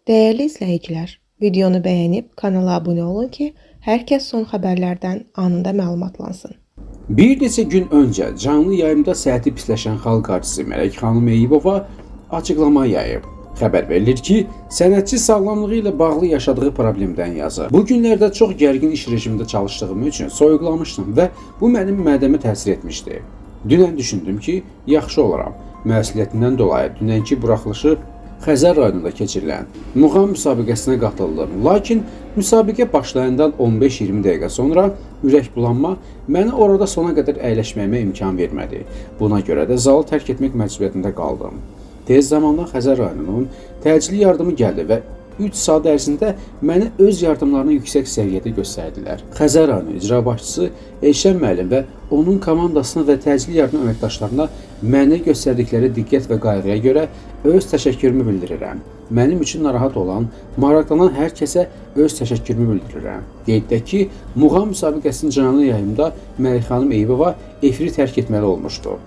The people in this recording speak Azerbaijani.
Değerli izləyicilər, videonu bəyənib kanala abunə olun ki, hər kəs son xəbərlərdən anında məlumatlansın. Bir neçə gün öncə canlı yayımda səhhəti pisləşən xalq artisti Mələk xanım Eyübova açıqlama yayıb. Xəbər verilir ki, sənətçi sağlamlığı ilə bağlı yaşadığı problemdən yazır. Bu günlərdə çox gərgin iş rejimində çalışdığım üçün soyuqlamışdım və bu mənim mədəmə təsir etmişdi. Dünən düşündüm ki, yaxşı olaram. Məsuliyyətindən dolayı dünənki buraxılışı Xəzər rayonunda keçirilən muğam müsabiqəsinə qatıldım. Lakin müsabiqə başlayandan 15-20 dəqiqə sonra ürəkbulanma məni orada sona qədər əyləşməyimə imkan vermədi. Buna görə də zalı tərk etmək məcburiyyətində qaldım. Tez zamanda Xəzər rayonunun təcili yardımı gəldi və 3 saat ərzində mənə öz yardımlarını yüksək səviyyədə göstərdilər. Xəzər rayonu icra başçısı Elşən müəllim və onun komandasına və təcili yardım əməkdaşlarına mənə göstərdikləri diqqət və qayğıya görə öz təşəkkürümü bildirirəm. Mənim üçün narahat olan, maraqlanan hər kəsə öz təşəkkürümü bildirirəm. Qeyd edək ki, muğam müsabiqəsinin canlı yayımında Mələk xanım Eyübova efiri tərk etməli olmuşdu.